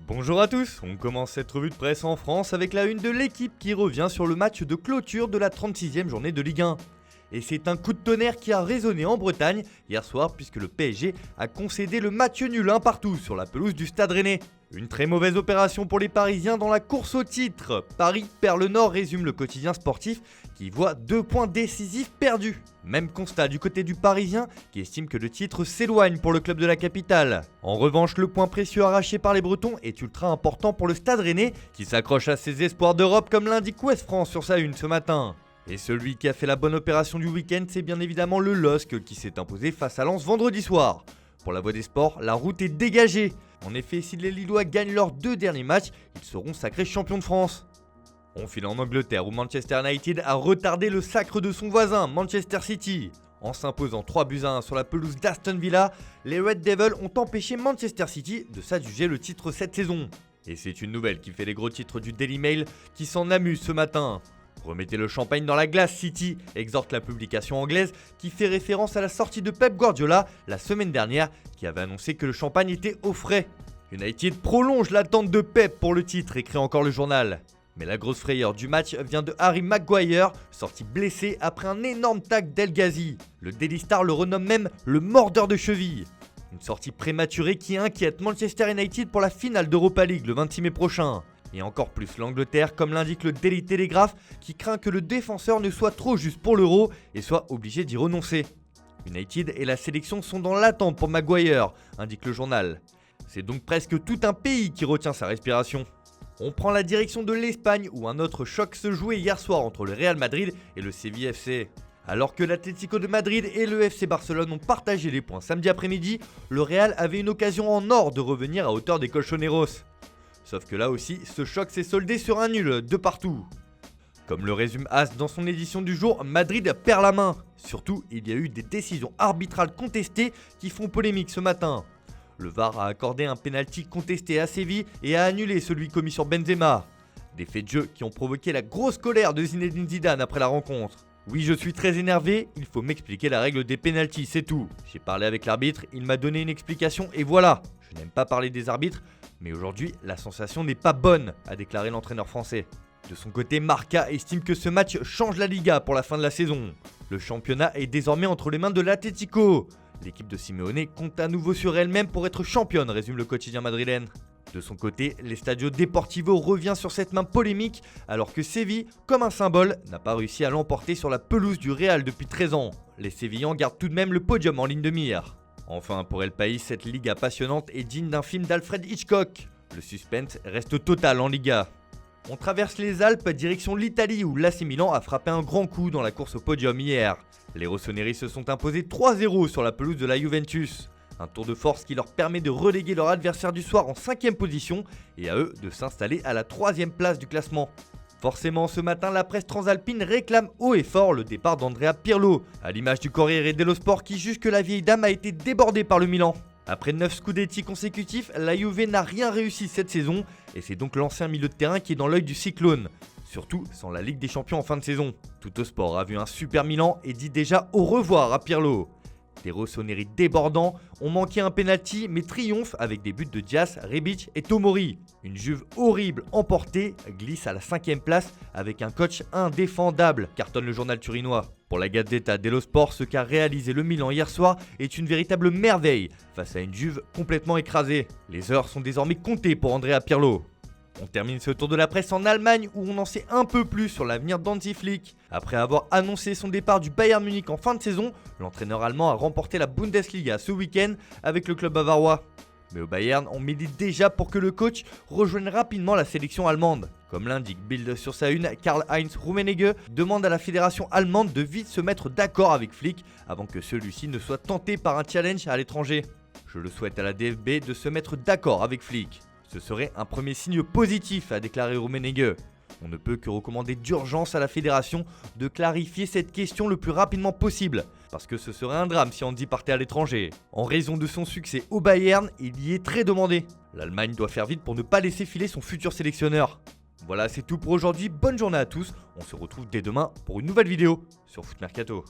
Bonjour à tous, on commence cette revue de presse en France avec la une de l'équipe qui revient sur le match de clôture de la 36e journée de Ligue 1. Et c'est un coup de tonnerre qui a résonné en Bretagne hier soir puisque le PSG a concédé le match nul 1 partout sur la pelouse du Stade Rennais. Une très mauvaise opération pour les Parisiens dans la course au titre. Paris perd le Nord, résume le quotidien sportif qui voit 2 points décisifs perdus. Même constat du côté du Parisien qui estime que le titre s'éloigne pour le club de la capitale. En revanche, le point précieux arraché par les Bretons est ultra important pour le Stade Rennais qui s'accroche à ses espoirs d'Europe comme l'indique Ouest France sur sa une ce matin. Et celui qui a fait la bonne opération du week-end, c'est bien évidemment le LOSC qui s'est imposé face à Lens vendredi soir. Pour la voie des sports, la route est dégagée. En effet, si les Lillois gagnent leurs 2 derniers matchs, ils seront sacrés champions de France. On file en Angleterre où Manchester United a retardé le sacre de son voisin, Manchester City. En s'imposant 3-1 sur la pelouse d'Aston Villa, les Red Devils ont empêché Manchester City de s'adjuger le titre cette saison. Et c'est une nouvelle qui fait les gros titres du Daily Mail qui s'en amuse ce matin. Remettez le champagne dans la glace, City, exhorte la publication anglaise qui fait référence à la sortie de Pep Guardiola la semaine dernière qui avait annoncé que le champagne était au frais. United prolonge l'attente de Pep pour le titre, écrit encore le journal. Mais la grosse frayeur du match vient de Harry Maguire, sorti blessé après un énorme tacle d'El Ghazi. Le Daily Star le renomme même le mordeur de cheville. Une sortie prématurée qui inquiète Manchester United pour la finale d'Europa League le 26 mai prochain. Et encore plus l'Angleterre, comme l'indique le Daily Telegraph, qui craint que le défenseur ne soit trop juste pour l'Euro et soit obligé d'y renoncer. United et la sélection sont dans l'attente pour Maguire, indique le journal. C'est donc presque tout un pays qui retient sa respiration. On prend la direction de l'Espagne où un autre choc se jouait hier soir entre le Real Madrid et le Séville FC. Alors que l'Atlético de Madrid et le FC Barcelone ont partagé les points samedi après-midi, le Real avait une occasion en or de revenir à hauteur des Colchoneros. Sauf que là aussi, ce choc s'est soldé sur un nul de partout. Comme le résume As dans son édition du jour, Madrid perd la main. Surtout, il y a eu des décisions arbitrales contestées qui font polémique ce matin. Le VAR a accordé un pénalty contesté à Séville et a annulé celui commis sur Benzema. Des faits de jeu qui ont provoqué la grosse colère de Zinedine Zidane après la rencontre. Oui, je suis très énervé, il faut m'expliquer la règle des pénaltys, c'est tout. J'ai parlé avec l'arbitre, il m'a donné une explication et voilà. Je n'aime pas parler des arbitres, mais aujourd'hui, la sensation n'est pas bonne, a déclaré l'entraîneur français. De son côté, Marca estime que ce match change la Liga pour la fin de la saison. Le championnat est désormais entre les mains de l'Atlético. L'équipe de Simeone compte à nouveau sur elle-même pour être championne, résume le quotidien madrilène. De son côté, l'Estadio Deportivo revient sur cette main polémique alors que Séville, comme un symbole, n'a pas réussi à l'emporter sur la pelouse du Real depuis 13 ans. Les Sévillans gardent tout de même le podium en ligne de mire. Enfin, pour El País, cette Liga passionnante est digne d'un film d'Alfred Hitchcock. Le suspense reste total en Liga. On traverse les Alpes direction l'Italie où l'AC Milan a frappé un grand coup dans la course au podium hier. Les rossoneri se sont imposés 3-0 sur la pelouse de la Juventus. Un tour de force qui leur permet de reléguer leur adversaire du soir en 5e position et à eux de s'installer à la 3e place du classement. Forcément, ce matin, la presse transalpine réclame haut et fort le départ d'Andrea Pirlo, à l'image du Corriere dello Sport qui juge que la vieille dame a été débordée par le Milan. Après 9 scudetti consécutifs, la Juve n'a rien réussi cette saison et c'est donc l'ancien milieu de terrain qui est dans l'œil du cyclone. Surtout sans la Ligue des Champions en fin de saison. Tuttosport a vu un super Milan et dit déjà au revoir à Pirlo. Des rossoneri débordants ont manqué un penalty mais triomphent avec des buts de Dias, Rebic et Tomori. Une Juve horrible emportée glisse à la 5e place avec un coach indéfendable, cartonne le journal turinois. Pour la Gazzetta dello Sport, ce qu'a réalisé le Milan hier soir est une véritable merveille face à une Juve complètement écrasée. Les heures sont désormais comptées pour Andrea Pirlo. On termine ce tour de la presse en Allemagne où on en sait un peu plus sur l'avenir d'Hansi Flick. Après avoir annoncé son départ du Bayern Munich en fin de saison, l'entraîneur allemand a remporté la Bundesliga ce week-end avec le club bavarois. Mais au Bayern, on milite déjà pour que le coach rejoigne rapidement la sélection allemande. Comme l'indique Bild sur sa une, Karl-Heinz Rummenigge demande à la fédération allemande de vite se mettre d'accord avec Flick avant que celui-ci ne soit tenté par un challenge à l'étranger. Je le souhaite à la DFB de se mettre d'accord avec Flick. Ce serait un premier signe positif, a déclaré Rummenigge. On ne peut que recommander d'urgence à la fédération de clarifier cette question le plus rapidement possible, parce que ce serait un drame si Andy partait à l'étranger. En raison de son succès au Bayern, il y est très demandé. L'Allemagne doit faire vite pour ne pas laisser filer son futur sélectionneur. Voilà, c'est tout pour aujourd'hui, bonne journée à tous, on se retrouve dès demain pour une nouvelle vidéo sur Foot Mercato.